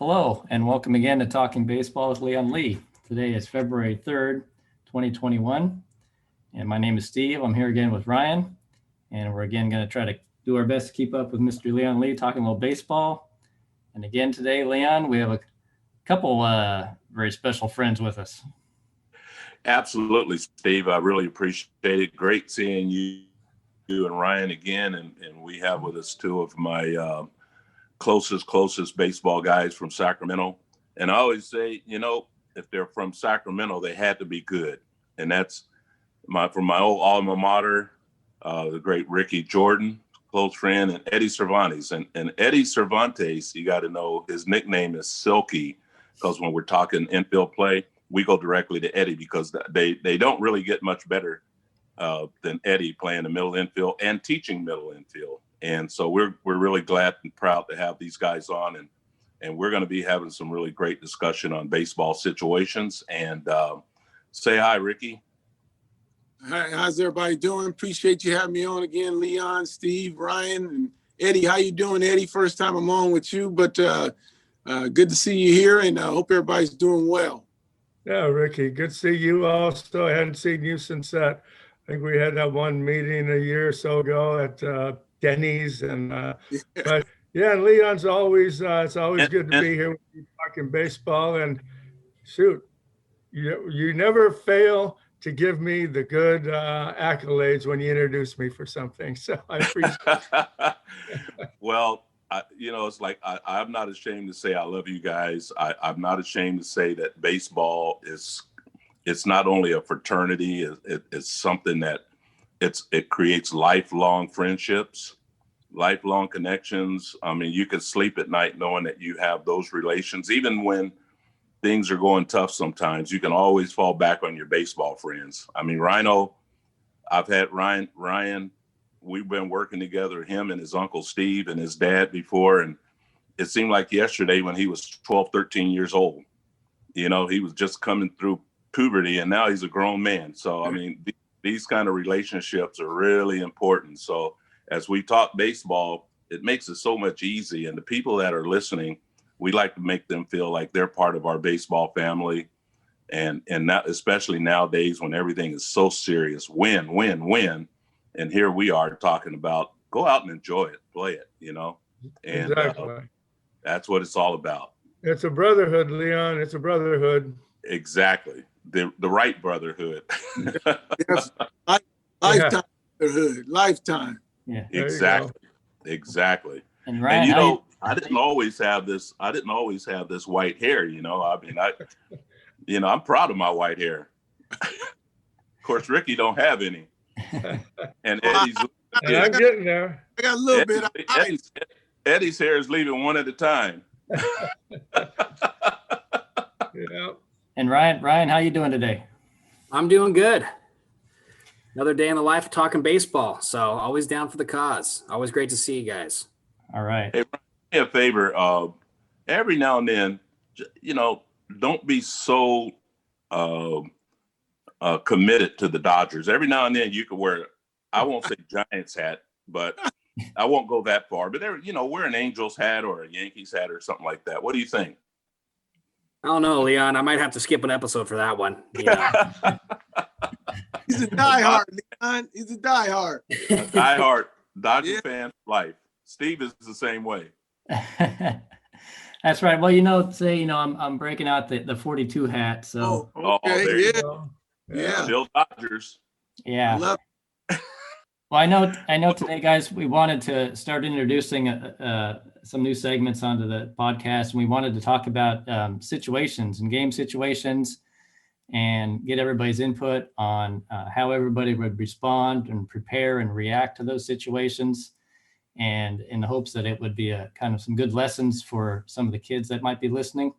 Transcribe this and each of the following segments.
Hello, and welcome again to Talking Baseball with Leon Lee. Today is February 3rd, 2021, and my name is Steve. I'm here again with Ryan, and we're again going to try to do our best to keep up with Mr. Leon Lee, talking a little baseball. And again today, Leon, we have a couple very special friends with us. Absolutely, Steve. I really appreciate it. Great seeing you and Ryan again, and we have with us two of my closest baseball guys from Sacramento. And I always say, if they're from Sacramento, they had to be good. And that's from my old alma mater, the great Ricky Jordan, close friend, and Eddie Cervantes. And Eddie Cervantes, you got to know, his nickname is Silky, because when we're talking infield play, we go directly to Eddie because they don't really get much better than Eddie playing the middle infield and teaching middle infield. And so we're really glad and proud to have these guys on, and we're going to be having some really great discussion on baseball situations. And say hi, Ricky. Hi, how's everybody doing? Appreciate you having me on again, Leon, Steve, Ryan, and Eddie. How you doing, Eddie? First time I'm on with you, but good to see you here, and I hope everybody's doing well. Yeah, Ricky, good to see you also. I hadn't seen you since that. I think we had that one meeting a year or so ago at Denny's, and but yeah, Leon's always it's always good to be here with you talking baseball. And shoot, you never fail to give me the good accolades when you introduce me for something. So I appreciate it. Well, it's like I'm not ashamed to say I love you guys. I'm not ashamed to say that baseball it's not only a fraternity, it's something that it creates lifelong friendships, lifelong connections. I mean, you can sleep at night knowing that you have those relations, even when things are going tough sometimes. You can always fall back on your baseball friends. I mean, Rhino, I've had Ryan, we've been working together, him and his uncle Steve and his dad before. And it seemed like yesterday when he was 12, 13 years old, he was just coming through puberty, and now he's a grown man. So, I mean, these kind of relationships are really important. So as we talk baseball, it makes it so much easier. And the people that are listening, we like to make them feel like they're part of our baseball family. And that, especially nowadays when everything is so serious, win. And here we are talking about go out and enjoy it, play it, and exactly. That's what it's all about. It's a brotherhood, Leon. It's a brotherhood. Exactly. The right brotherhood. Yes. Lifetime brotherhood. Lifetime. Yeah. Exactly. And Ryan, and I didn't always have this white hair, I mean, I'm proud of my white hair. Of course, Ricky don't have any. And Eddie's I'm getting there. I got a little bit. Eddie's hair is leaving one at a time. Yeah. And Ryan, how you doing today? I'm doing good. Another day in the life of talking baseball. So always down for the cause. Always great to see you guys. All right. Hey, Ryan, do me a favor. Every now and then, don't be so committed to the Dodgers. Every now and then you could wear, I won't say Giants hat, but I won't go that far. But wear an Angels hat or a Yankees hat or something like that. What do you think? I don't know, Leon. I might have to skip an episode for that one. Yeah. He's a diehard, Leon. He's a diehard. Diehard Dodger fan for life. Steve is the same way. That's right. Well, today, I'm breaking out the 42 hat. So. Okay. There Yeah. you go. Yeah. Still Dodgers. Yeah. I love Well, I know today, guys, we wanted to start introducing some new segments onto the podcast, and we wanted to talk about situations and game situations and get everybody's input on how everybody would respond and prepare and react to those situations, and in the hopes that it would be a kind of some good lessons for some of the kids that might be listening.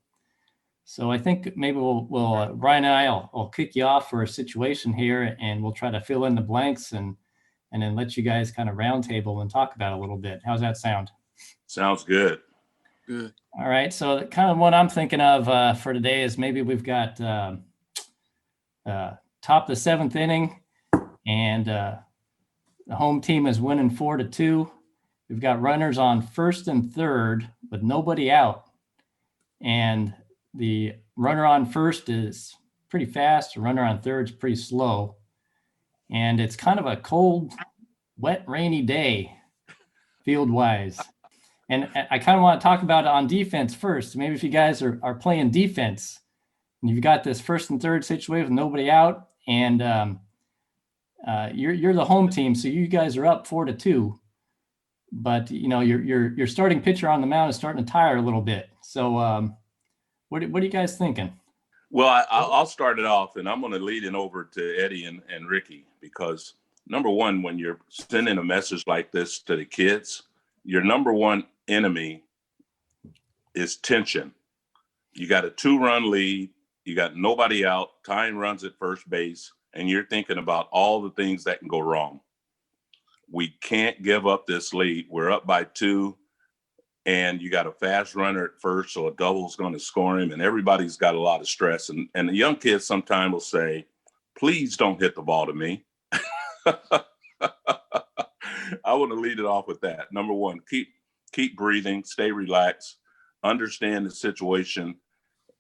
So I think maybe we'll Ryan and I'll kick you off for a situation here, and we'll try to fill in the blanks and then let you guys kind of roundtable and talk about it a little bit. How's that sound? Sounds good. Good. All right. So kind of what I'm thinking of for today is maybe we've got top of the seventh inning, and the home team is winning 4-2. We've got runners on first and third with nobody out. and the runner on first is pretty fast. The runner on third is pretty slow. And it's kind of a cold, wet, rainy day field-wise. And I kind of want to talk about it on defense first. Maybe if you guys are playing defense and you've got this first and third situation with nobody out, and you're the home team, so you guys are up 4-2. But your starting pitcher on the mound is starting to tire a little bit. So what are you guys thinking? Well, I'll start it off, and I'm going to lead it over to Eddie and Ricky, because number one, when you're sending a message like this to the kids, your number one enemy is tension. You got a 2-run lead, you got nobody out, time runs at first base, and you're thinking about all the things that can go wrong. We can't give up this lead. We're up by 2, and you got a fast runner at first, so a double is going to score him, and everybody's got a lot of stress. And the young kids sometimes will say, please don't hit the ball to me. I want to lead it off with that. Number one, keep breathing, stay relaxed, understand the situation.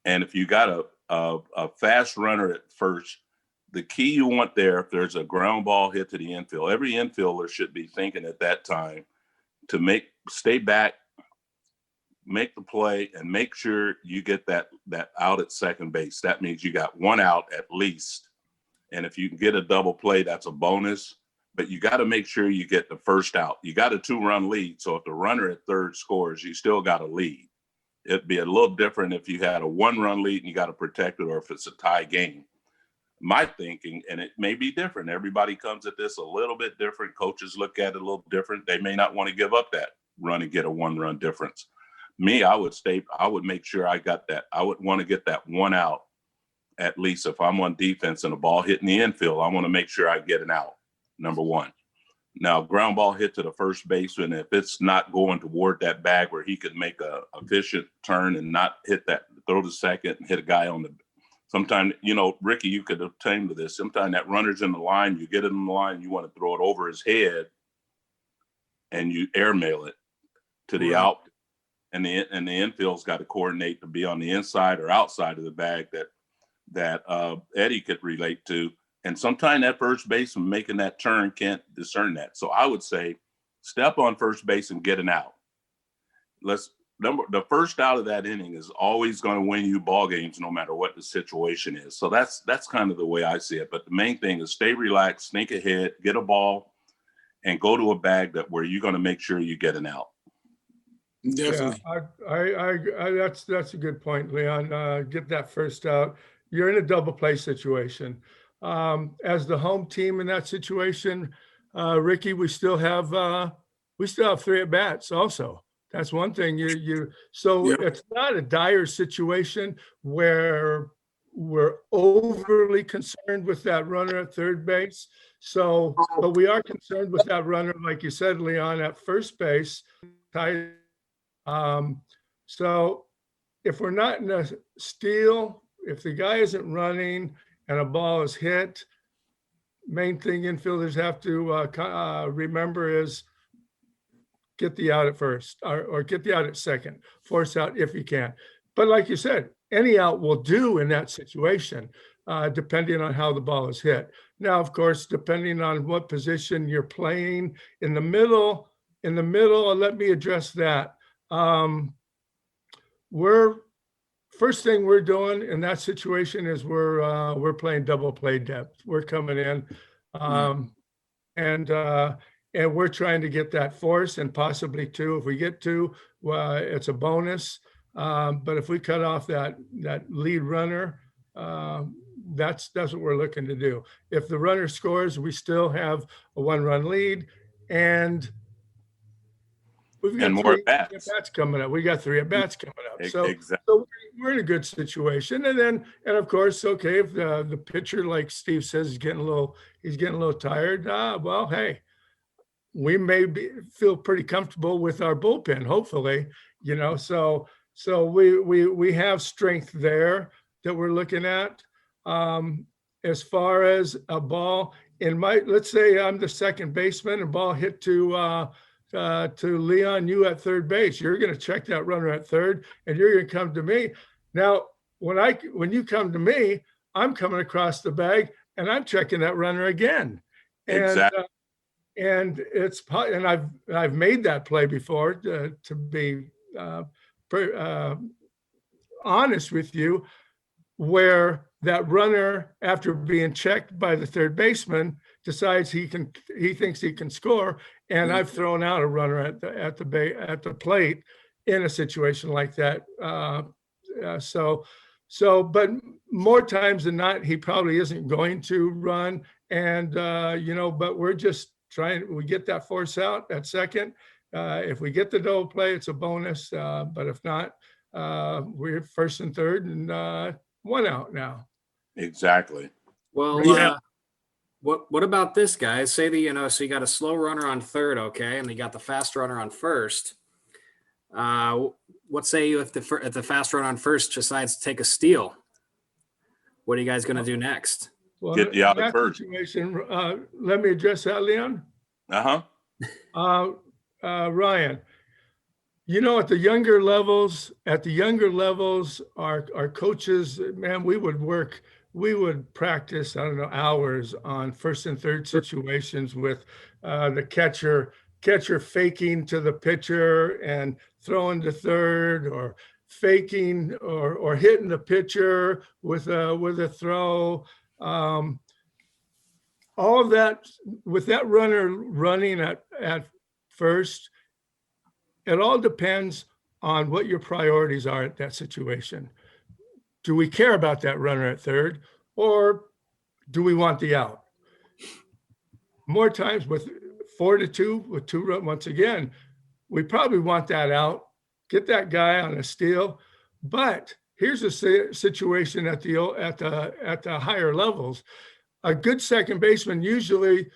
And if you got a fast runner at first, the key you want there, if there's a ground ball hit to the infield, every infielder should be thinking at that time to stay back, make the play, and make sure you get that out at second base. That means you got 1 out at least. And if you can get a double play, that's a bonus. But you got to make sure you get the first out. You got a 2-run lead. So if the runner at third scores, you still got a lead. It'd be a little different if you had a 1-run lead and you got to protect it, or if it's a tie game. My thinking, and it may be different, everybody comes at this a little bit different. Coaches look at it a little different. They may not want to give up that run and get a 1-run difference. Me, I would make sure I got that. I would want to get that 1 out. At least if I'm on defense and a ball hitting the infield, I want to make sure I get an out, number one. Now, ground ball hit to the first baseman, if it's not going toward that bag where he could make a efficient turn and not hit that, throw to second and hit a guy on the, sometimes, Ricky, you could obtain to this. Sometimes that runner's in the line, you get it in the line, you want to throw it over his head and you airmail it to the out. And the infield's got to coordinate to be on the inside or outside of the bag that Eddie could relate to. And sometimes that first baseman making that turn can't discern that. So I would say step on first base and get an out. The first out of that inning is always going to win you ball games no matter what the situation is. So that's kind of the way I see it. But the main thing is stay relaxed, think ahead, get a ball, and go to a bag where you're going to make sure you get an out. Definitely. Yeah, that's a good point, Leon. Get that first out. You're in a double play situation. As the home team in that situation, Ricky, we still have 3 at bats also. That's one thing. It's not a dire situation where we're overly concerned with that runner at third base. But we are concerned with that runner, like you said, Leon, at first base. So if we're not in a steal, if the guy isn't running and a ball is hit, main thing infielders have to remember is get the out at first or get the out at second, force out if you can. But like you said, any out will do in that situation, depending on how the ball is hit. Now, of course, depending on what position you're playing in the middle, let me address that. First thing we're doing in that situation is we're playing double play depth. We're coming in, and we're trying to get that force and possibly 2. If we get 2, it's a bonus. But if we cut off that lead runner, that's what we're looking to do. If the runner scores, we still have a 1-run lead, and we've got more 3 at-bats coming up. We got 3 at-bats coming up. Exactly. So we're in a good situation. And of course, okay, if the pitcher, like Steve says, he's getting a little tired. Well, hey, we may feel pretty comfortable with our bullpen, hopefully, so we have strength there that we're looking at. As far as a ball let's say I'm the second baseman, a ball hit to to Leon, you at third base. You're going to check that runner at third, and you're going to come to me. Now, when you come to me, I'm coming across the bag, and I'm checking that runner again. And Exactly. And I've made that play before, to be honest with you, where that runner, after being checked by the third baseman, decides he thinks he can score, and I've thrown out a runner at the plate in a situation like that. But more times than not, he probably isn't going to run, and but we're just we get that force out at second. If we get the double play, it's a bonus. But if not, we're first and third, and one out now. Exactly. Well, Yeah. What about this, guys? Say that, so you got a slow runner on third, okay, and you got the fast runner on first. What say you if the fast runner on first decides to take a steal? What are you guys going to do next? Well, Get you out in at that first. situation, let me address that, Leon. Ryan, at the younger levels, our coaches, man, we would practice, I don't know, hours on first and third situations with the catcher faking to the pitcher and throwing to third, or faking or hitting the pitcher with a throw. All of that, with that runner running at first, it all depends on what your priorities are at that situation. Do we care about that runner at third, or do we want the out? More times with 4-2, with 2 once again, we probably want that out, get that guy on a steal. But here's a situation at the higher levels. A good second baseman, usually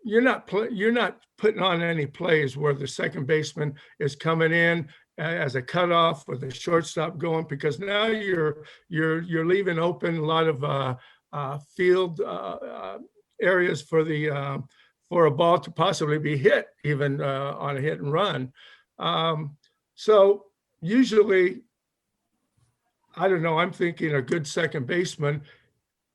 you're not putting on any plays where the second baseman is coming in as a cutoff or the shortstop going, because now you're leaving open a lot of field areas for a ball to possibly be hit, even on a hit and run. So usually, I don't know, I'm thinking a good second baseman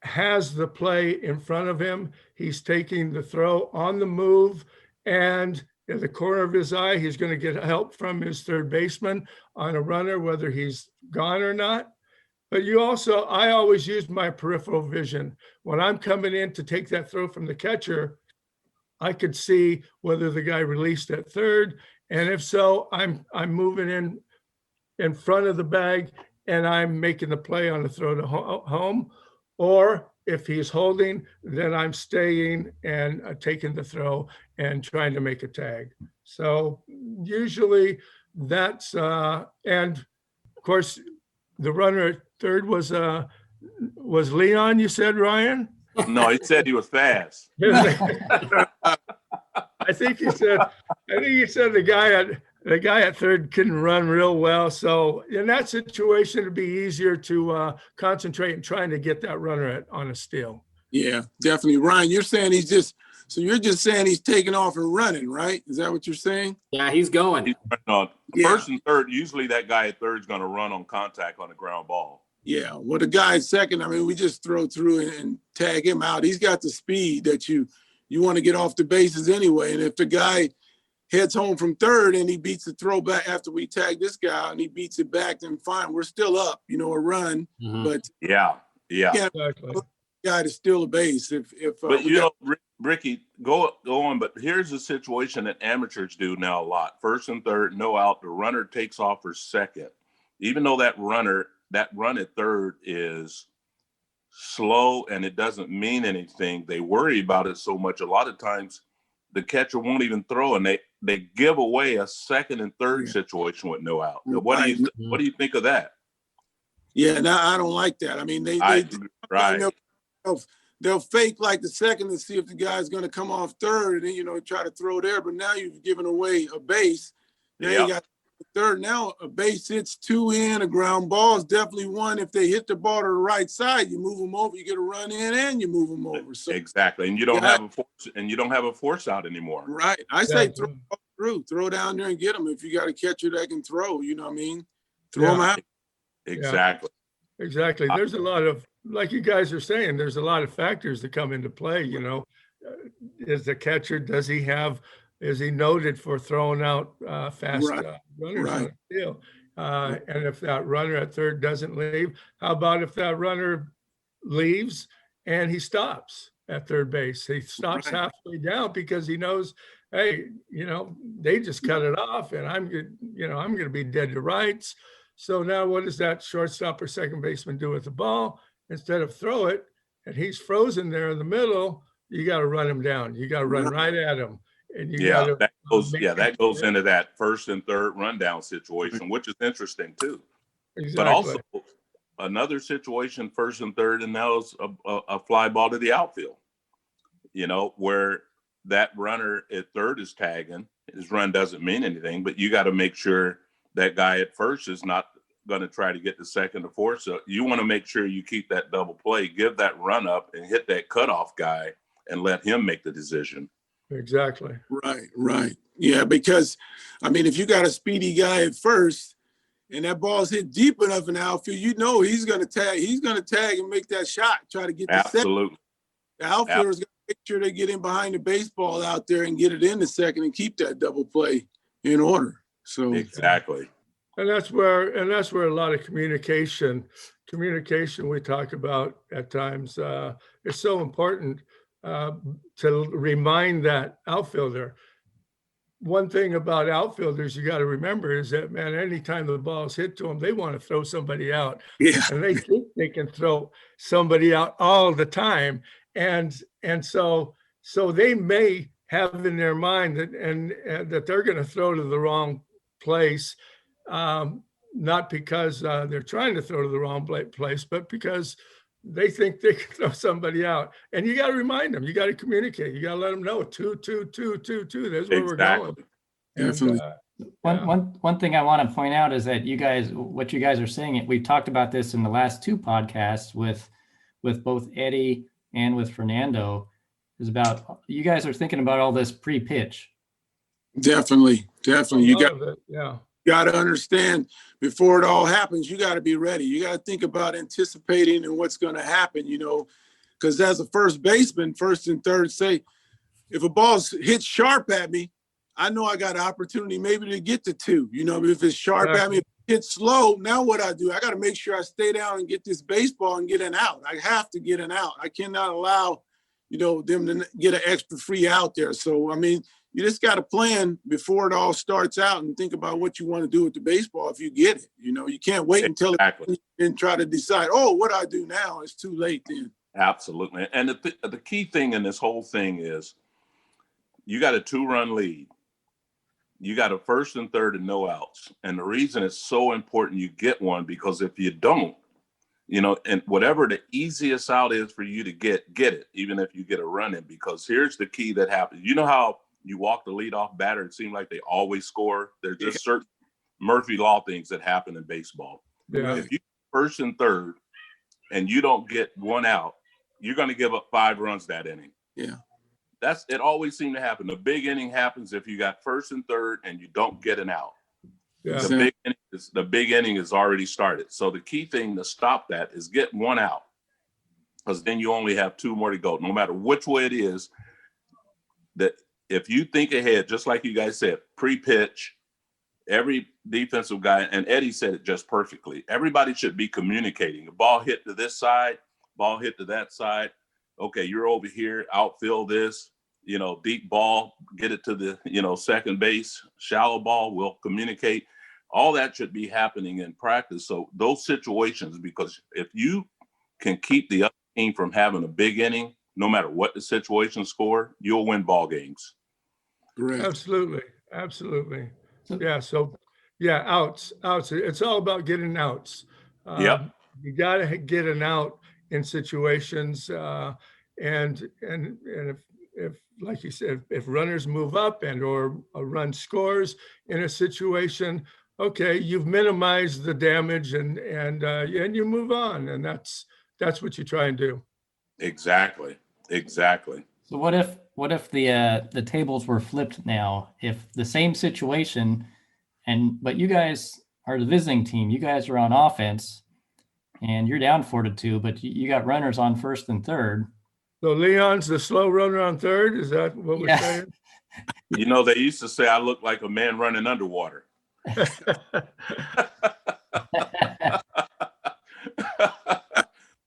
has the play in front of him. He's taking the throw on the move, and in the corner of his eye, he's going to get help from his third baseman on a runner, whether he's gone or not. But I always use my peripheral vision. When I'm coming in to take that throw from the catcher, I could see whether the guy released at third, and if so, I'm moving in front of the bag, and I'm making the play on the throw to home. Or if he's holding, then I'm staying and taking the throw and trying to make a tag. So usually that's, and of course, the runner at third was Leon, you said, Ryan? No, he said he was fast. I think he said the guy at third couldn't run real well. So in that situation, it'd be easier to concentrate and trying to get that runner on a steal. Yeah, definitely. Ryan, you're saying you're just saying he's taking off and running, right? Is that what you're saying? Yeah, he's going. He's running on first and third. Usually that guy at third is going to run on contact on the ground ball. Yeah, well, the guy at second, I mean, we just throw through and tag him out. He's got the speed that you want to get off the bases anyway. And if the guy heads home from third and he beats the throw back after we tag this guy out and he beats it back, then fine, we're still up, a run. Mm-hmm. But yeah, Exactly. Guy to steal a base. But Ricky, go on. But here's a situation that amateurs do now a lot. First and third, no out. The runner takes off for second, even though that run at third is slow and it doesn't mean anything. They worry about it so much. A lot of times the catcher won't even throw, and they give away a second and third situation with no out. What do you think of that? Yeah, no, I don't like that. I mean, they'll fake like the second to see if the guy's going to come off third and then, try to throw there. But now you've given away a base. Now you got third. Now a base hits 2 in, a ground ball is definitely one. If they hit the ball to the right side, you move them over, you get a run in and you move them over. So exactly. And you don't have a force out anymore. Right. I say throw throw down there and get them. If you got a catcher that can throw, you know what I mean? Throw them out. Exactly. Exactly. There's a lot of, like you guys are saying, there's a lot of factors that come into play. You know, is the catcher, is he noted for throwing out fast runners on the field? And if that runner at third doesn't leave, how about if that runner leaves and he stops at third base? He stops halfway down because he knows, hey, you know, they just cut it off and I'm going to be dead to rights. So now what does that shortstop or second baseman do with the ball? Instead of throw it and he's frozen there in the middle, you got to run him down. You got to run right at him. And you got to that goes into that first and third rundown situation, which is interesting too. Exactly. But also another situation, first and third, and that was a fly ball to the outfield, you know, where that runner at third is tagging. His run doesn't mean anything, but you got to make sure that guy at first is not going to try to get to second or fourth. So you want to make sure you keep that double play, give that run up and hit that cutoff guy and let him make the decision. Exactly. Right. Yeah, because, I mean, if you got a speedy guy at first and that ball's hit deep enough in the outfield, you know he's going to tag and make that shot, try to get the Absolutely. second. The outfielder's going to make sure they get in behind the baseball out there and get it in the second and keep that double play in order. So exactly. And that's where a lot of communication we talk about at times is so important to remind that outfielder. One thing about outfielders you got to remember is that, man, anytime the ball's hit to them, they want to throw somebody out. Yeah. And they think they can throw somebody out all the time. And so they may have in their mind that they're going to throw to the wrong place, not because they're trying to throw to the wrong place, but because they think they can throw somebody out. And you got to remind them, you got to communicate, you got to let them know 2, 2, 2, 2, 2. That's where we're going. Definitely. One thing I want to point out is that what you guys are saying, we've talked about this in the last 2 podcasts with both Eddie and with Fernando, is about you guys are thinking about all this pre-pitch. Definitely. You got to understand before it all happens, you got to be ready. You got to think about anticipating and what's going to happen, you know, because as a first baseman, first and third, say, if a ball's hit sharp at me, I know I got an opportunity maybe to get to 2, you know, but if it's sharp at me, if it hits slow, now what I do, I got to make sure I stay down and get this baseball and get an out. I have to get an out. I cannot allow, you know, them to get an extra free out there. So, I mean, you just got to plan before it all starts out and think about what you want to do with the baseball if you get it. You know, you can't wait until and try to decide, oh, what do I do now? It's too late then. Absolutely. And the key thing in this whole thing is you got a 2-run lead. You got a first and third and no outs. And the reason it's so important you get one, because if you don't, you know, and whatever the easiest out is for you to get it, even if you get a run in, because here's the key that happens. You know how you walk the leadoff batter, it seems like they always score. There's just certain Murphy Law things that happen in baseball. Yeah. If you first and third and you don't get one out, you're going to give up 5 runs that inning. Yeah. It always seems to happen. The big inning happens if you got first and third and you don't get an out. Yeah. The big inning is already started. So the key thing to stop that is get one out, because then you only have 2 more to go. No matter which way it is, that if you think ahead, just like you guys said, pre-pitch, every defensive guy, and Eddie said it just perfectly, everybody should be communicating. The ball hit to this side, ball hit to that side. Okay, you're over here, outfield this, you know, deep ball, get it to the, you know, second base, shallow ball, we'll communicate. All that should be happening in practice. So those situations, because if you can keep the other team from having a big inning, no matter what the situation score, you'll win ball games. Correct. Absolutely. Yeah. So yeah, outs. It's all about getting outs. You got to get an out in situations. And if like you said, if runners move up or a run scores in a situation, okay, you've minimized the damage and you move on, and that's what you try and do. Exactly. So what if what if the tables were flipped now? If the same situation, but you guys are the visiting team, you guys are on offense, and you're down 4-2, but you got runners on first and third. So Leon's the slow runner on third. Is that what we're Yeah. saying? You know, they used to say I look like a man running underwater. Hey,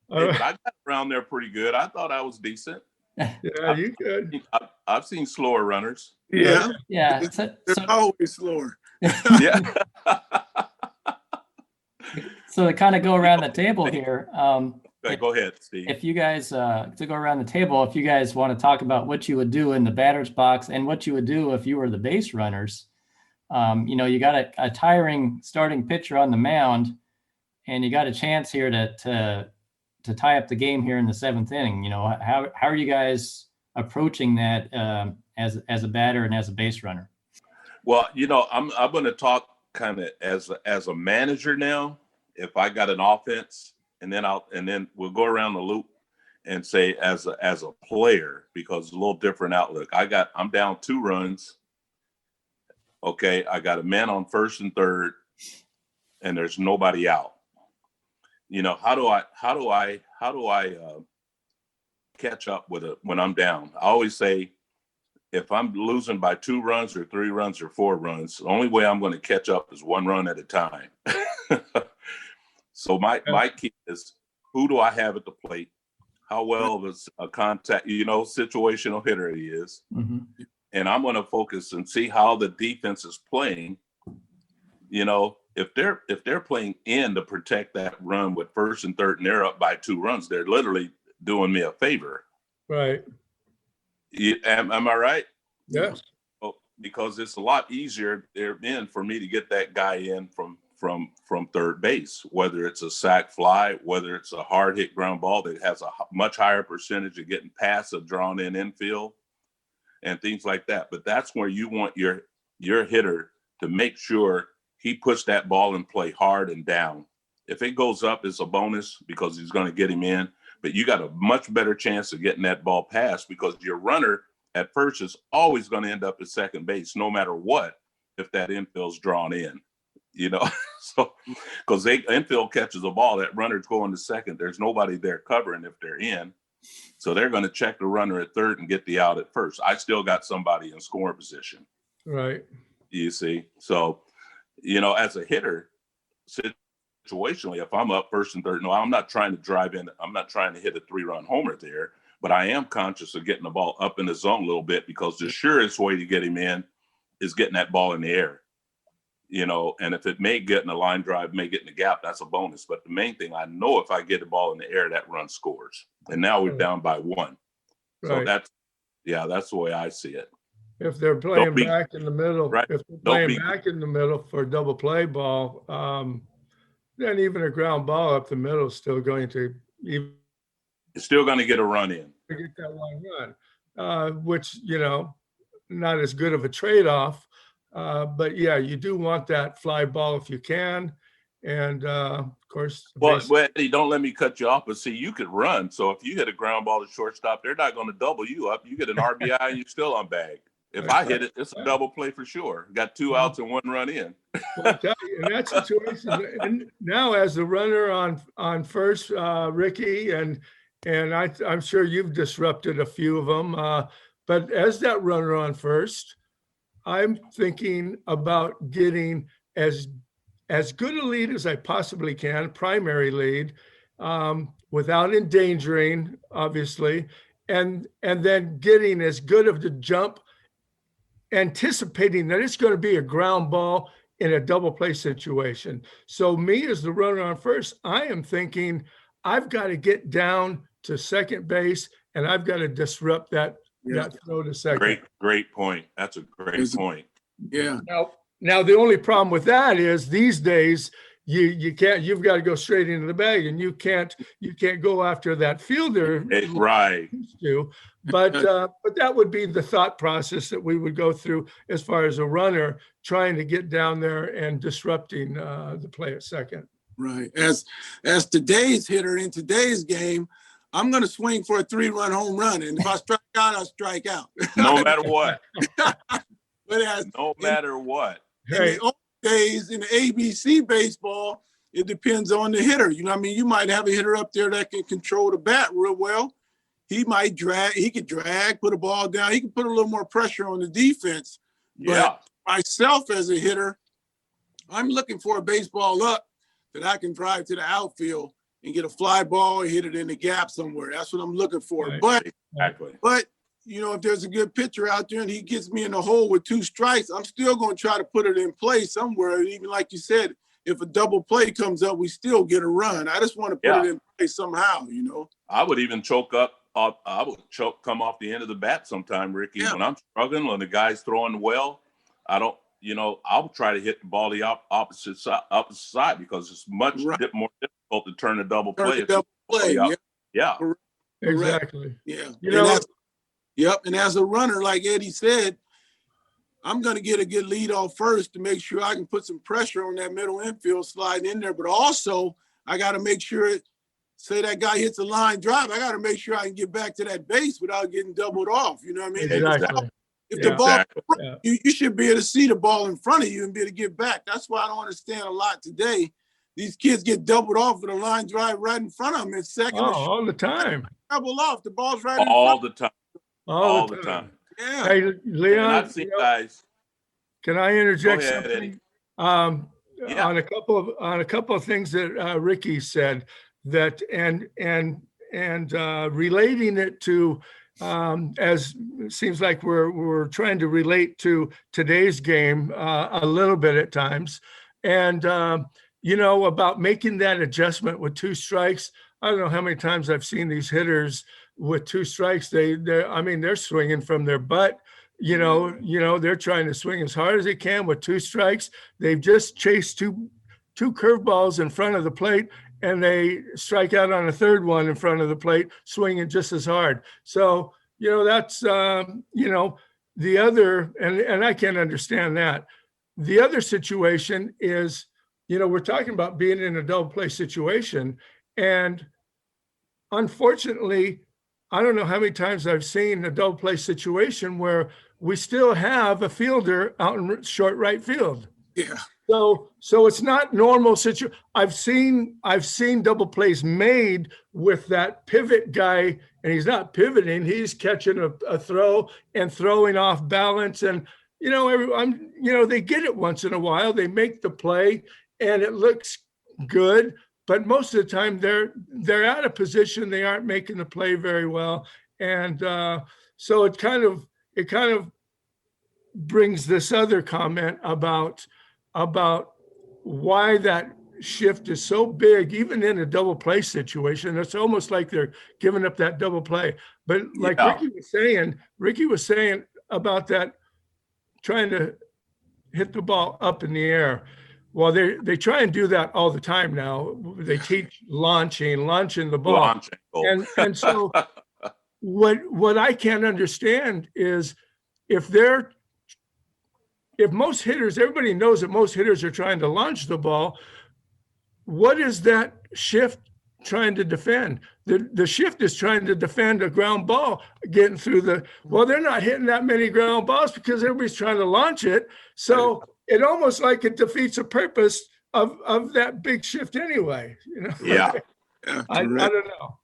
but I got around there pretty good. I thought I was decent. Yeah, you could. I've seen slower runners. Yeah. Yeah. They're always slower. Yeah. So to kind of go around the table here, Okay, go ahead, Steve. if you guys to go around the table, if you guys want to talk about what you would do in the batter's box and what you would do if you were the base runners, you got a tiring starting pitcher on the mound, and you got a chance here to tie up the game here in the seventh inning. How are you guys approaching that as a batter and as a base runner? Well, I'm going to talk kind of as a manager now. If I got an offense, and then we'll go around the loop and say as a player, because it's a little different outlook. I'm down 2 runs. Okay, I got a man on first and third, and there's nobody out. How do I catch up with it when I'm down? I always say, if I'm losing by 2 runs or 3 runs or 4 runs, the only way I'm going to catch up is 1 run at a time. So my key is, who do I have at the plate? How well of a contact, situational hitter he is. Mm-hmm. And I'm going to focus and see how the defense is playing. If they're playing in to protect that run with first and third, and they're up by 2 runs, they're literally doing me a favor. Right. Am I right? Yes. Because it's a lot easier for me to get that guy in from third base, whether it's a sac fly, whether it's a hard hit ground ball that has a much higher percentage of getting past a drawn in infield and things like that. But that's where you want your hitter to make sure he puts that ball in play hard and down. If it goes up, it's a bonus because he's going to get him in, but you got a much better chance of getting that ball past, because your runner at first is always going to end up at second base, no matter what, if that infield's drawn in. So because infield catches a ball, that runner's going to second. There's nobody there covering if they're in. So they're going to check the runner at third and get the out at first. I still got somebody in scoring position. Right. You see? So, as a hitter, situationally, if I'm up first and third, no, I'm not trying to drive in. I'm not trying to hit a 3-run homer there, but I am conscious of getting the ball up in the zone a little bit, because the surest way to get him in is getting that ball in the air. And if it may get in a line drive, may get in the gap, that's a bonus. But the main thing, I know if I get the ball in the air, that run scores. And now we're down by 1. So Right. that's the way I see it. If they're playing back in the middle, right. if they're playing back in the middle for a double play ball, then even a ground ball up the middle is still going to it's still going to get a run in. Get that 1 run, which, not as good of a trade-off. But yeah, you do want that fly ball if you can. And of course, well, Eddie, don't let me cut you off, but see, you could run. So if you hit a ground ball to shortstop, they're not going to double you up. You get an RBI and you're still on bag. If I hit it, it's a double play for sure. Got 2 outs and 1 run in. Well, I tell you, in that situation, and now as the runner on first, Ricky, and I'm sure you've disrupted a few of them, but as that runner on first, I'm thinking about getting as good a lead as I possibly can, primary lead, without endangering, obviously, and then getting as good of the jump, anticipating that it's going to be a ground ball in a double play situation. So me as the runner on first, I am thinking I've got to get down to second base, and I've got to disrupt that throw to second. Great point. That's a great point. Yeah. Now the only problem with that is these days you've got to go straight into the bag, and you can't go after that fielder. Right. But that would be the thought process that we would go through as far as a runner trying to get down there and disrupting the play at second. Right. As today's hitter in today's game, I'm going to swing for a 3-run home run. And if I strike out, I strike out. No matter what. But No matter what. In the old days, in the ABC baseball, it depends on the hitter. You know what I mean? You might have a hitter up there that can control the bat real well. He might drag, he could drag, put a ball down. He can put a little more pressure on the defense. But myself as a hitter, I'm looking for a baseball up that I can drive to the outfield and get a fly ball or hit it in the gap somewhere. That's what I'm looking for. Right. But you know, if there's a good pitcher out there and he gets me in the hole with 2 strikes, I'm still going to try to put it in play somewhere. Even like you said, if a double play comes up, we still get a run. I just want to put it in play somehow, you know. I would even choke up. I would come off the end of the bat sometime, Ricky. When I'm struggling, when the guy's throwing well, I don't, you know, I'll try to hit the ball the opposite side because it's much more difficult to turn a double play. Exactly. Yeah. You know, and as a runner, like Eddie said, I'm going to get a good lead off first to make sure I can put some pressure on that middle infield sliding in there. But also, I got to make sure, say that guy hits a line drive, I got to make sure I can get back to that base without getting doubled off. You know what I mean? Exactly. If the ball, you should be able to see the ball in front of you and be able to get back. That's why I don't understand a lot today. These kids get doubled off with a line drive right in front of them in second. All the time. Double off. The ball's right in front. All the time. All the time. Yeah. Hey, Leon, and I've seen guys. Can I interject ahead, something? On a couple of things that Ricky said, that and relating it to as it seems like we're trying to relate to today's game a little bit at times, and you know, about making that adjustment with 2 strikes. I don't know how many times I've seen these hitters with 2 strikes. They're swinging from their butt. You know, they're trying to swing as hard as they can with 2 strikes. They've just chased two curveballs in front of the plate, and they strike out on a 3rd one in front of the plate, swinging just as hard. So, you know, that's, you know, the other, and I can't understand that. The other situation is, you know, we're talking about being in a double play situation. And unfortunately, I don't know how many times I've seen a double play situation where we still have a fielder out in short right field. Yeah. So it's not normal situation. I've seen double plays made with that pivot guy, and he's not pivoting. He's catching a throw and throwing off balance. And, you know, they get it once in a while. They make the play and it looks good, but most of the time they're out of position. They aren't making the play very well. And so it kind of brings this other comment about why that shift is so big, even in a double play situation. It's almost like they're giving up that double play. But like Ricky was saying about that, trying to hit the ball up in the air. Well, they try and do that all the time now. They teach launching the ball. And so what I can't understand is if most hitters, everybody knows that most hitters are trying to launch the ball, what is that shift trying to defend? The shift is trying to defend a ground ball getting through they're not hitting that many ground balls because everybody's trying to launch it. So it almost like it defeats the purpose of that big shift anyway. You know? Yeah. I don't know.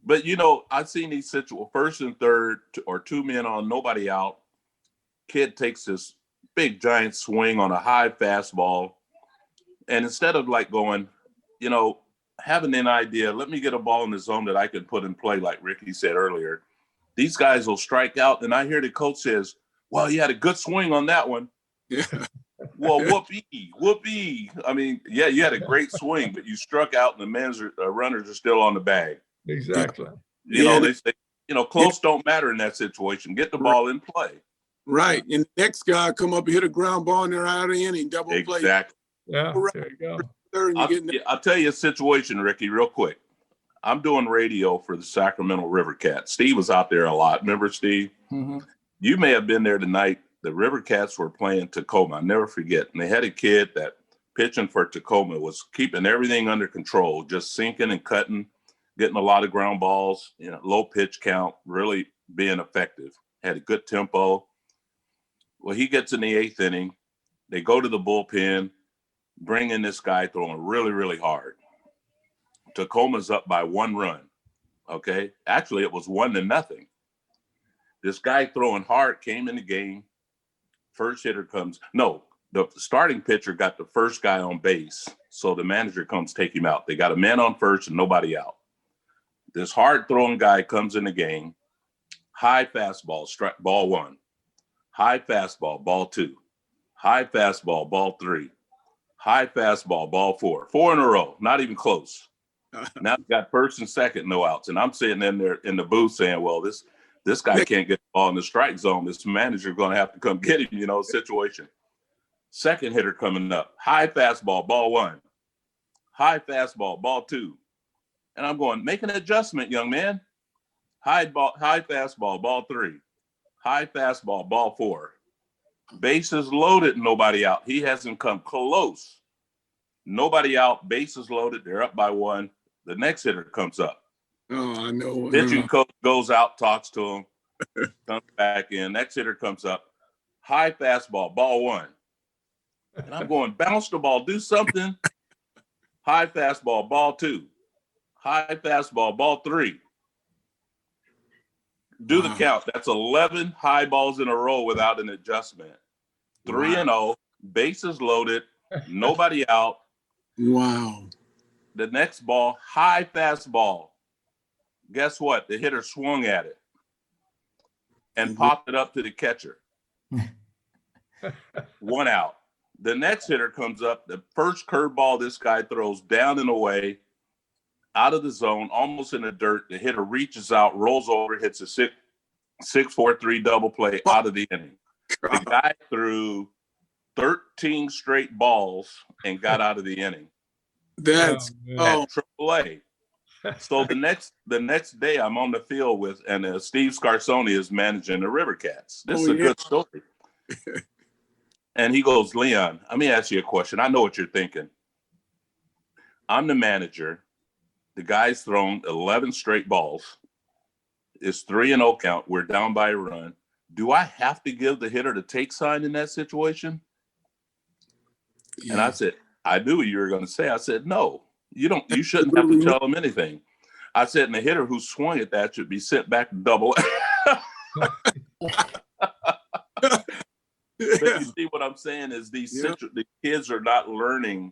But, you know, I've seen these situations, 1st and 3rd or 2 men on, nobody out. Kid takes this big giant swing on a high fastball. And instead of like going, you know, having an idea, let me get a ball in the zone that I can put in play, like Ricky said earlier, these guys will strike out. And I hear the coach says, well, you had a good swing on that one. Yeah. Well, whoopee. I mean, yeah, you had a great swing, but you struck out and the runners are still on the bag. Exactly. You know, they say, you know, close don't matter in that situation. Get the ball in play. Right. And the next guy come up and hit a ground ball and they're out of the inning, double play. Exactly. Yeah, there you go. I'll tell you a situation, Ricky, real quick. I'm doing radio for the Sacramento River Cats. Steve was out there a lot. Remember, Steve? Mm-hmm. You may have been there tonight. The River Cats were playing Tacoma. I'll never forget. And they had a kid that pitching for Tacoma was keeping everything under control, just sinking and cutting. getting a lot of ground balls, low pitch count, really being effective. Had a good tempo. Well, he gets in the 8th inning. They go to the bullpen, bring in this guy throwing really, really hard. Tacoma's up by 1 run. Okay. Actually, it was 1-0. This guy throwing hard came in the game. First hitter comes. No, the starting pitcher got the first guy on base. So the manager comes take him out. They got a man on first and nobody out. This hard throwing guy comes in the game. High fastball, strike, ball 1. High fastball, ball 2. High fastball, ball 3. High fastball, ball 4. 4 in a row, not even close. Now you got first and second, no outs. And I'm sitting in there in the booth saying, well, this guy can't get the ball in the strike zone. This manager going to have to come get him, situation. Second hitter coming up. High fastball, ball 1. High fastball, ball 2. And I'm going, make an adjustment, young man. High fastball, ball 3. High fastball, ball 4. Bases loaded, nobody out. He hasn't come close. Nobody out, bases loaded. They're up by 1. The next hitter comes up. Oh, I know. Pitching coach goes out, talks to him, comes back in. Next hitter comes up. High fastball, ball 1. And I'm going, bounce the ball, do something. High fastball, ball 2. High fastball, ball 3. Do the count. That's 11 high balls in a row without an adjustment. 3-0, bases loaded, nobody out. Wow. The next ball, high fastball. Guess what? The hitter swung at it and popped it up to the catcher. 1 out. The next hitter comes up. The first curveball this guy throws down and away, out of the zone, almost in the dirt. The hitter reaches out, rolls over, hits a 6-4-3 double play out of the inning. The guy threw 13 straight balls and got out of the inning. That's at AAA. So the next day I'm on the field with, and Steve Scarsoni is managing the River Cats. This is a good story. And he goes, Leon, let me ask you a question. I know what you're thinking. I'm the manager. The guy's thrown 11 straight balls. It's 3-0 count. We're down by a run. Do I have to give the hitter the take sign in that situation? Yeah. And I said, I knew what you were going to say. I said, no, you don't. You shouldn't have to tell him anything. I said, and the hitter who swung at that should be sent back to double. But you see what I'm saying is the kids are not learning.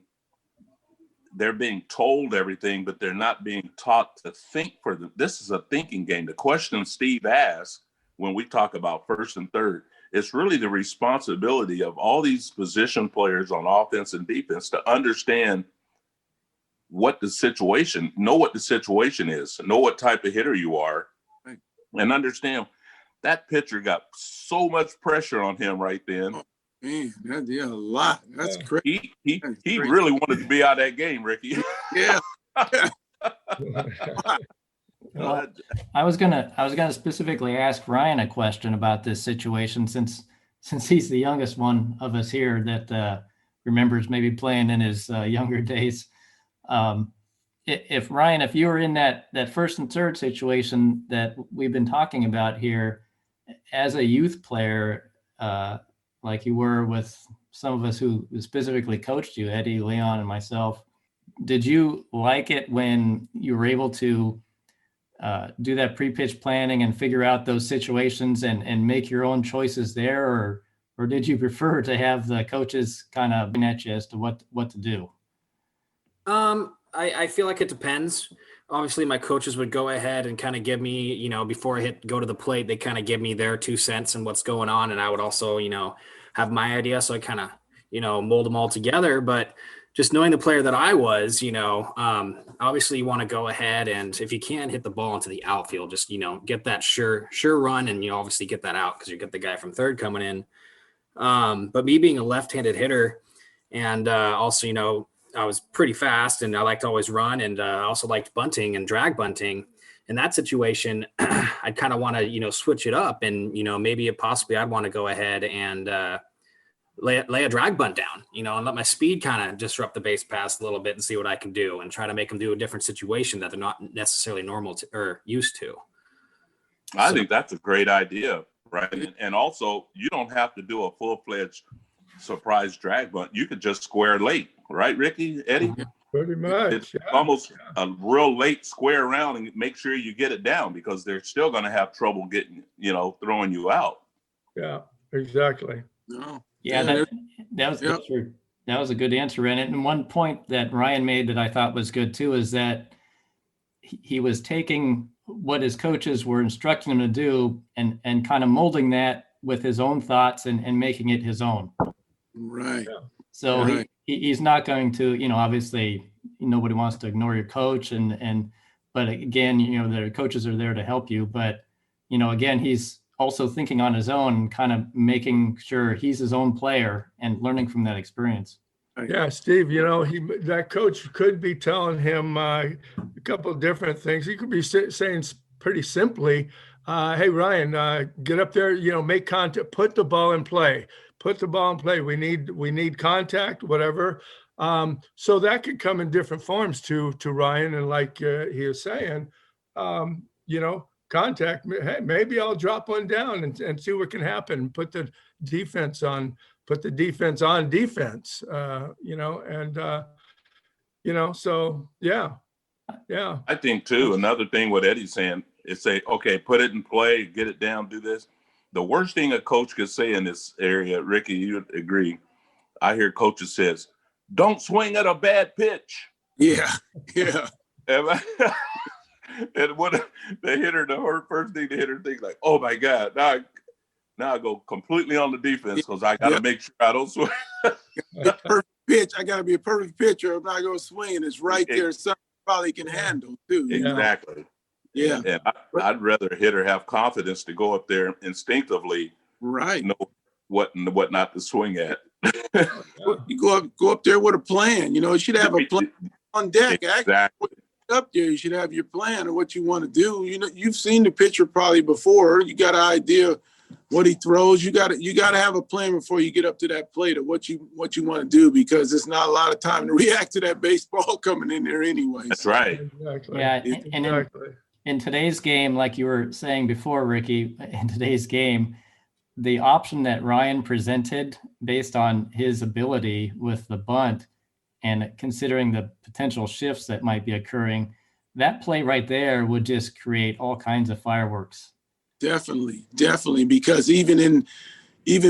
They're being told everything, but they're not being taught to think for them. This is a thinking game. The question Steve asked when we talk about first and third, it's really the responsibility of all these position players on offense and defense to understand what the situation, know what the situation is, know what type of hitter you are, and understand that pitcher got so much pressure on him right then. Oh, man, that did a lot. That's crazy. He really wanted to be out of that game, Ricky. Yeah. Well, I was gonna specifically ask Ryan a question about this situation since he's the youngest one of us here that remembers maybe playing in his younger days. If Ryan, if you were in that first and third situation that we've been talking about here, as a youth player, like you were with some of us who specifically coached you, Eddie, Leon, and myself, did you like it when you were able to do that pre-pitch planning and figure out those situations and make your own choices there, or did you prefer to have the coaches kind of at you as to what to do? I feel like it depends. Obviously, my coaches would go ahead and kind of give me, before I go to the plate, they kind of give me their 2 cents and what's going on. And I would also, have my idea. So I kind of, mold them all together. But just knowing the player that I was, obviously you want to go ahead and if you can hit the ball into the outfield, just, get that sure run. And you obviously get that out because you get the guy from third coming in. But me being a left-handed hitter and also, I was pretty fast and I liked to always run and I also liked bunting and drag bunting. In that situation, I'd kind of want to, switch it up and, maybe possibly I'd want to go ahead and lay a drag bunt down, and let my speed kind of disrupt the base pass a little bit and see what I can do and try to make them do a different situation that they're not necessarily normal to or used to. I think that's a great idea, right? And also, you don't have to do a full-fledged surprise drag bunt. You could just square late, right, Ricky, Eddie? Pretty much. It's almost a real late square around and make sure you get it down because they're still going to have trouble getting, throwing you out. Yeah, exactly. No. Yeah, that was a good answer in it. And one point that Ryan made that I thought was good too is that he was taking what his coaches were instructing him to do and kind of molding that with his own thoughts and making it his own. Right. So Right. he's not going to, obviously nobody wants to ignore your coach but again, the coaches are there to help you. But, again, he's also thinking on his own and kind of making sure he's his own player and learning from that experience. Yeah, Steve, that coach could be telling him a couple of different things. He could be saying pretty simply, hey, Ryan, get up there, make contact, put the ball in play. We need contact, whatever. So that could come in different forms to Ryan. And like he is saying, contact, hey, maybe I'll drop one down and see what can happen. Put the defense on defense, so yeah. I think too, another thing what Eddie's saying is say, okay, put it in play, get it down, do this. The worst thing a coach could say in this area, Ricky, you'd agree. I hear coaches says, don't swing at a bad pitch. Yeah. Yeah. And when the hitter, first thing the hitter thinks like, oh my God, now I go completely on the defense because I got to make sure I don't swing. Perfect pitch. I got to be a perfect pitcher. I'm not going to swing. And it's right there. Something probably can handle too. Exactly. Yeah. And I'd rather a hitter have confidence to go up there instinctively, right? Know what not to swing at. You go up there with a plan. You should have a plan on deck. Exactly. Up there, you should have your plan of what you want to do. You've seen the pitcher probably before. You got an idea what he throws. You got to have a plan before you get up to that plate of what you want to do, because there's not a lot of time to react to that baseball coming in there anyway. That's right. Exactly. Yeah, and in today's game, like you were saying before, Ricky, in today's game, the option that Ryan presented based on his ability with the bunt and considering the potential shifts that might be occurring, that play right there would just create all kinds of fireworks. Definitely. Because even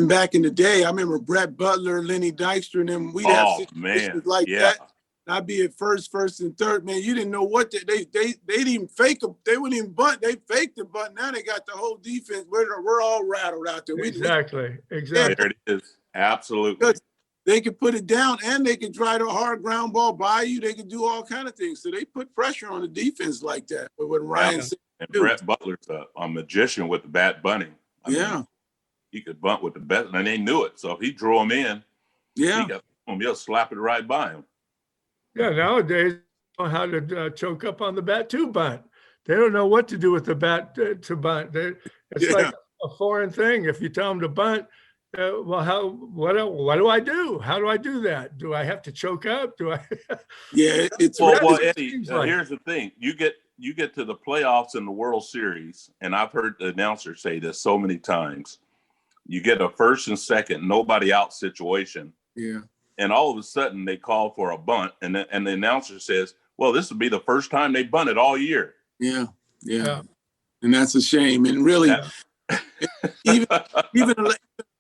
back in the day, I remember Brett Butler, Lenny Dykstra, and them, we'd have situations like that. I'd be at first and third. Man, you didn't know what they didn't even fake them. They wouldn't even bunt. They faked the bunt. Now they got the whole defense. We're all rattled out there. Exactly. There it is. Absolutely. Because they could put it down and they could try to hard ground ball by you. They could do all kind of things. So they put pressure on the defense like that. But when Ryan said, and Brett Butler's a magician with the bat bunting. I mean, he could bunt with the best, and they knew it. So if he drew him in, he'll slap it right by him. Yeah, nowadays, they know how to choke up on the bat to bunt. They don't know what to do with the bat to bunt. It's like a foreign thing. If you tell them to bunt, what do I do? How do I do that? Do I have to choke up? Do I? It's well, Eddie. Here's the thing: you get to the playoffs in the World Series, and I've heard the announcer say this so many times. You get a first and second, nobody out situation. Yeah. And all of a sudden they call for a bunt, and the announcer says, "Well, this will be the first time they bunted all year." Yeah. And that's a shame. And really, even a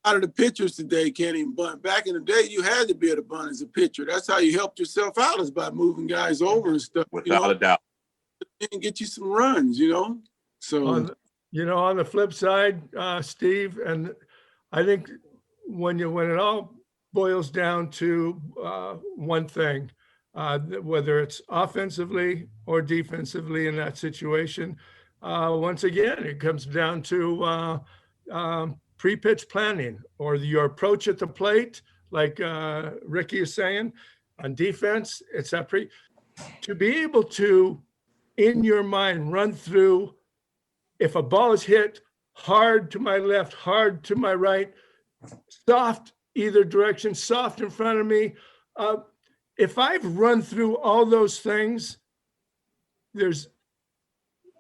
lot of the pitchers today can't even bunt. Back in the day, you had to be able to bunt as a pitcher. That's how you helped yourself out, is by moving guys over and stuff. Without a doubt. And get you some runs, So on the flip side, Steve, and I think when it all boils down to one thing, whether it's offensively or defensively in that situation, once again, it comes down to pre-pitch planning or your approach at the plate, like Ricky is saying. On defense, it's that to be able to, in your mind, run through, if a ball is hit hard to my left, hard to my right, soft either direction, soft in front of me. If I've run through all those things, there's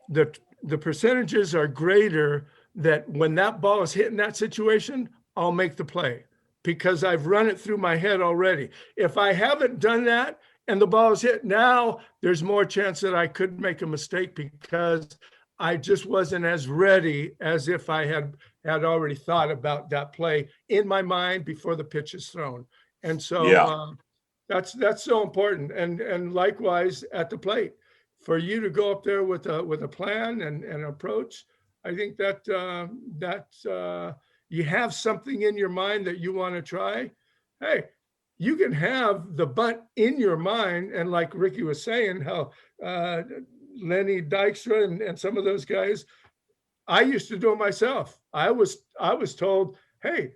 the percentages are greater that when that ball is hit in that situation, I'll make the play because I've run it through my head already. If I haven't done that and the ball is hit now, there's more chance that I could make a mistake because I just wasn't as ready as if I had already thought about that play in my mind before the pitch is thrown. And so that's so important. And likewise at the plate, for you to go up there with a plan and approach, I think that you have something in your mind that you want to try. Hey, you can have the bunt in your mind, and like Ricky was saying, how Lenny Dykstra and some of those guys, I used to do it myself. I was told, hey,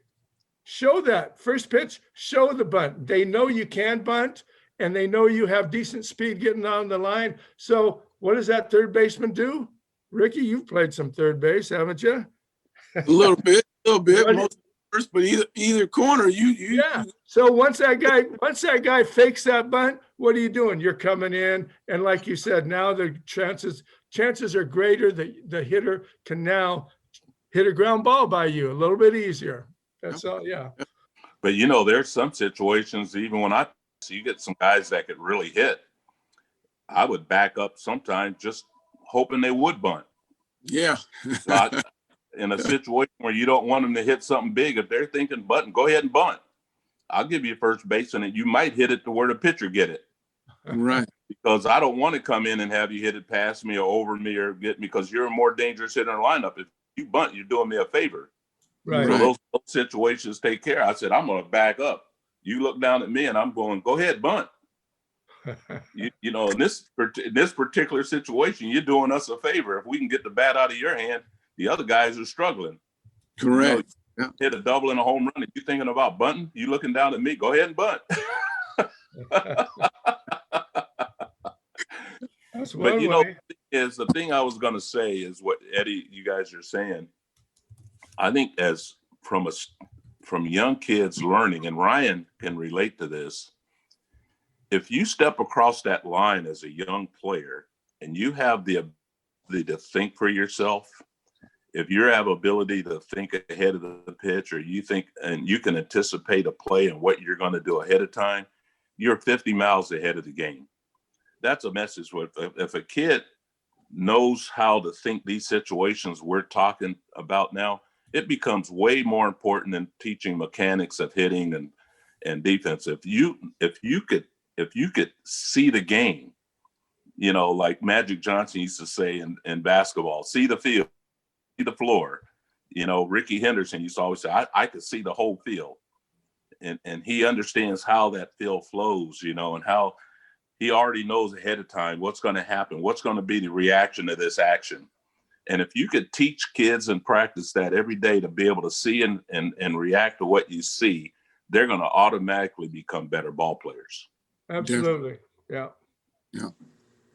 show that first pitch, show the bunt. They know you can bunt, and they know you have decent speed getting on the line. So what does that third baseman do? Ricky, you've played some third base, haven't you? A little bit. Most first, but either corner, yeah. So once that guy fakes that bunt, what are you doing? You're coming in, and like you said, now the chances are greater that the hitter can now hit a ground ball by you a little bit easier. That's all. Yeah. But there's some situations, even when you get some guys that could really hit, I would back up sometimes just hoping they would bunt. Yeah. In a situation where you don't want them to hit something big, if they're thinking bunting, go ahead and bunt. I'll give you first base, and you might hit it to where the pitcher get it. Right. Because I don't want to come in and have you hit it past me or over me or get me, because you're a more dangerous hitter in the lineup. If you bunt, you're doing me a favor. Right. So those situations take care. I said, I'm going to back up. You look down at me, and I'm going, go ahead, bunt. In this particular situation, you're doing us a favor. If we can get the bat out of your hand, the other guys are struggling. Correct. Hit a double and a home run, and you thinking about bunting? You looking down at me? Go ahead and bunt. That's one but way. the thing I was going to say is what Eddie, you guys are saying. I think as from young kids learning, and Ryan can relate to this. If you step across that line as a young player and you have the ability to think for yourself, if you have ability to think ahead of the pitch, or you think and you can anticipate a play and what you're going to do ahead of time, you're 50 miles ahead of the game. That's a message. If a kid knows how to think these situations we're talking about now, it becomes way more important than teaching mechanics of hitting and defense. If you could see the game, like Magic Johnson used to say in basketball, see the field, see the floor. Ricky Henderson used to always say, I could see the whole field. And he understands how that field flows, and how he already knows ahead of time what's going to happen, what's going to be the reaction to this action. And if you could teach kids and practice that every day to be able to see and react to what you see, they're going to automatically become better ball players. Absolutely. Yeah. Yeah.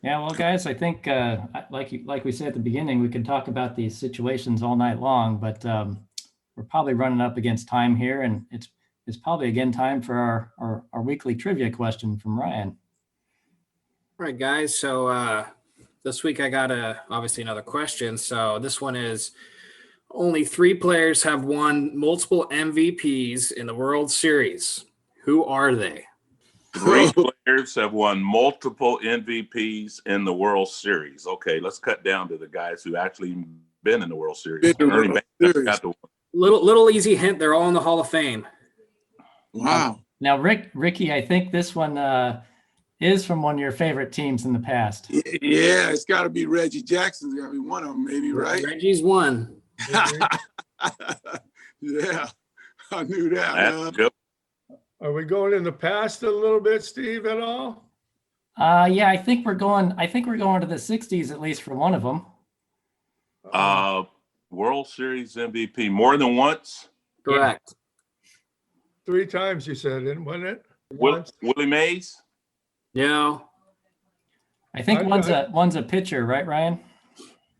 Yeah, well, guys, I think like we said at the beginning, we could talk about these situations all night long, but we're probably running up against time here, and it's probably again time for our weekly trivia question from Ryan. All right, guys. So this week I got obviously another question. So this one is: only 3 players have won multiple MVPs in the World Series. Who are they? 3 players have won multiple MVPs in the World Series. Okay, let's cut down to the guys who actually been in the World Series. Little easy hint: they're all in the Hall of Fame. Wow. Now, Ricky, I think this one is from one of your favorite teams in the past. Yeah, it's got to be Reggie Jackson's got to be one of them, maybe, right? Reggie's one. Yeah, I knew that. That's good. Are we going in the past a little bit, Steve, at all? Yeah, I think we're going to the 60s, at least for one of them. World Series MVP more than once. Correct. 3 times you said it, wasn't it? Willie Mays. No. I think one's a pitcher, right, Ryan?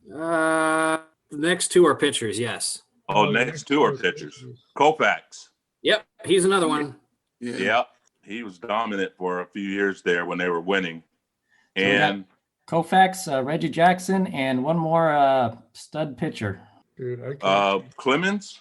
The next 2 are pitchers. Yes. Next 2 are pitchers. Koufax. Yep, he's another one. Yeah, he was dominant for a few years there when they were winning. So we got And Koufax, Reggie Jackson, and one more stud pitcher. Dude, I can't. Clemens.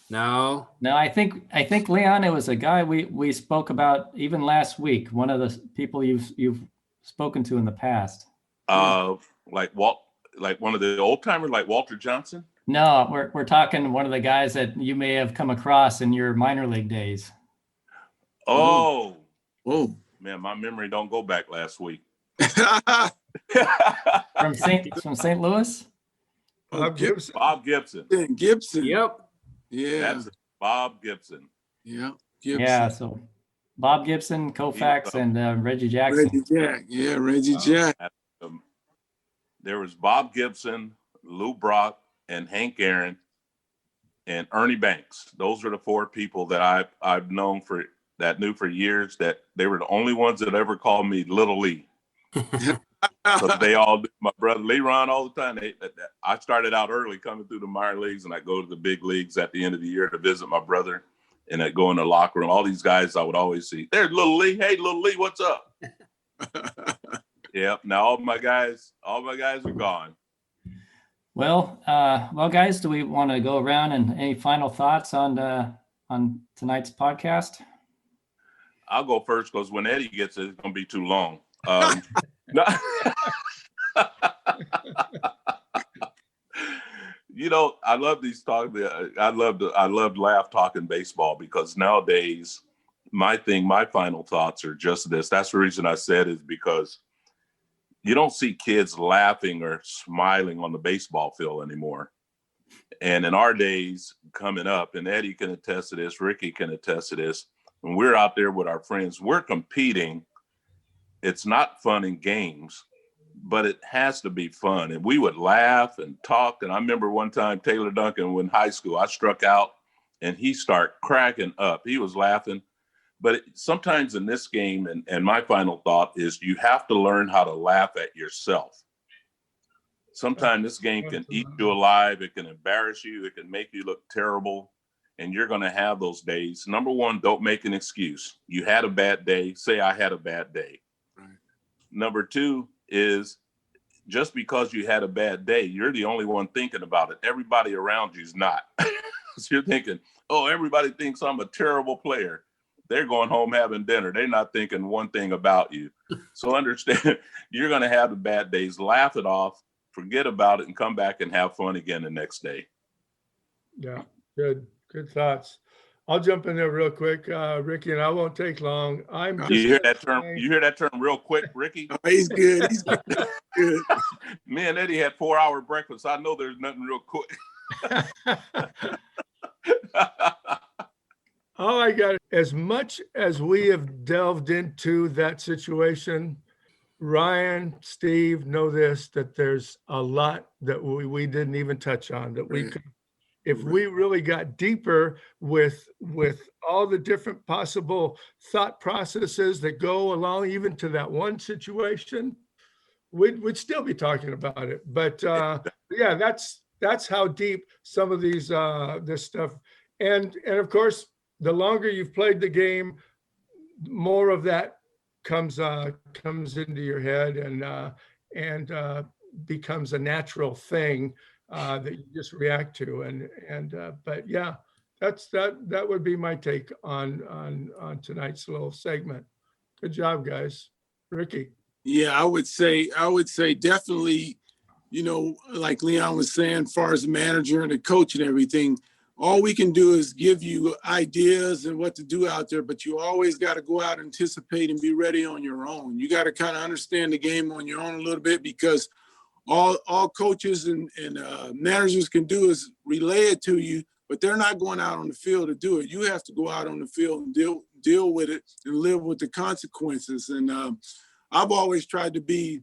No. No, I think Leon, it was a guy we spoke about even last week. One of the people you've spoken to in the past. Like one of the old timers, like Walter Johnson. No, we're talking one of the guys that you may have come across in your minor league days. Oh, man, my memory don't go back last week. From St. Louis? Bob Gibson. Bob Gibson. Gibson. Yep. Yeah. That's Bob Gibson. Yeah. Gibson. Yeah, so Bob Gibson, Koufax, and Reggie Jackson. Reggie Jack. Yeah, Reggie Jack. There was Bob Gibson, Lou Brock, and Hank Aaron, and Ernie Banks. Those are the four people that I've known knew for years, that they were the only ones that ever called me Little Lee. So they all do. My brother Leron all the time. I started out early coming through the minor leagues, and I go to the big leagues at the end of the year to visit my brother, and I go in the locker room. All these guys I would always see. There's Little Lee. Hey, Little Lee, what's up? Yep. Now all my guys are gone. Well, guys, do we want to go around and any final thoughts on tonight's podcast? I'll go first because when Eddie gets it, it's gonna be too long. You know, I love these talk. I love laugh talking baseball, because nowadays my final thoughts are just this. That's the reason I said is because you don't see kids laughing or smiling on the baseball field anymore. And in our days coming up, and Eddie can attest to this, Ricky can attest to this, when we're out there with our friends, we're competing. It's not fun in games, but it has to be fun. And we would laugh and talk. And I remember one time Taylor Duncan, when in high school, I struck out and he started cracking up. He was laughing. But sometimes in this game, and my final thought is, you have to learn how to laugh at yourself. Sometimes this game can eat you alive. It can embarrass you. It can make you look terrible. And you're going to have those days. Number one, don't make an excuse. You had a bad day. Say, I had a bad day. Right. Number two is, just because you had a bad day, you're the only one thinking about it. Everybody around you is not. So you're thinking, oh, everybody thinks I'm a terrible player. They're going home having dinner. They're not thinking one thing about you. So understand, you're going to have the bad days. Laugh it off, forget about it, and come back and have fun again the next day. Yeah, good thoughts. I'll jump in there real quick, Ricky, and I won't take long. You hear that term? You hear that term real quick, Ricky? Oh, he's good. He's good. Me and Eddie had 4-hour breakfast. I know there's nothing real quick. All I got, as much as we have delved into that situation, Ryan, Steve, know this, that there's a lot that we didn't even touch on, that we could, if we really got deeper with all the different possible thought processes that go along even to that one situation, we'd still be talking about it. But yeah, that's how deep some of these this stuff, and of course, the longer you've played the game, more of that comes into your head and becomes a natural thing that you just react to. But yeah, that would be my take on tonight's little segment. Good job, guys. Ricky. Yeah, I would say definitely, you know, like Leon was saying, as far as the manager and the coach and everything, all we can do is give you ideas and what to do out there, but you always got to go out, anticipate, and be ready on your own. You got to kind of understand the game on your own a little bit, because all coaches and managers can do is relay it to you, but they're not going out on the field to do it. You have to go out on the field and deal with it and live with the consequences. And I've always tried to be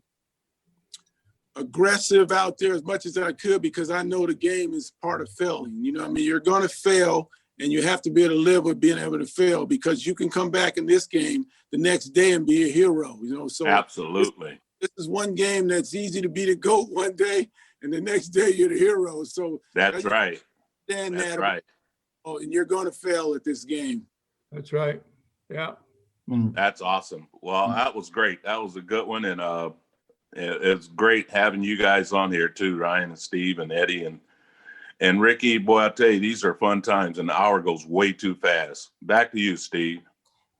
aggressive out there as much as I could, because I know the game is part of failing. You know what I mean? You're going to fail, and you have to be able to live with being able to fail, because you can come back in this game the next day and be a hero, you know? So absolutely. This is one game that's easy to be the GOAT one day, and the next day you're the hero. So that's right. That's right. Oh, and you're going to fail at this game. That's right. Yeah. And That's awesome. Well, that was great. That was a good one. And it's great having you guys on here too, Ryan and Steve and Eddie and Ricky. Boy, I tell you, these are fun times, and the hour goes way too fast. Back to you, Steve.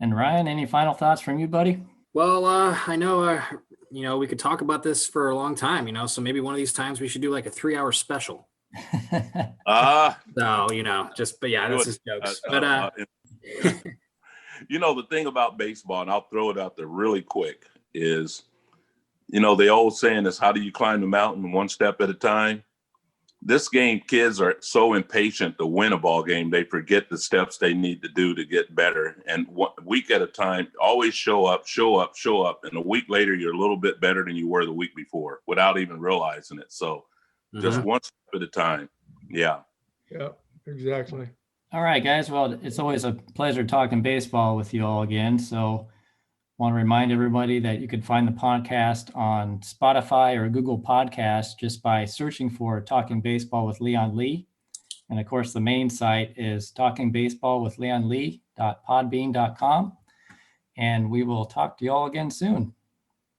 and Ryan, any final thoughts from you, buddy? Well, I know, we could talk about this for a long time, so maybe one of these times we should do like a 3-hour special. Ah, So, but yeah, that's just jokes. But the thing about baseball, and I'll throw it out there really quick, is, the old saying is, how do you climb the mountain one step at a time? This game, kids are so impatient to win a ball game, they forget the steps they need to do to get better. And 1 week at a time, always show up. And a week later, you're a little bit better than you were the week before without even realizing it. So just one step at a time. Yeah. Yeah, exactly. All right, guys. Well, it's always a pleasure talking baseball with you all again. So want to remind everybody that you can find the podcast on Spotify or Google Podcasts just by searching for Talking Baseball with Leon Lee. And of course, the main site is talkingbaseballwithleonlee.podbean.com. And we will talk to you all again soon.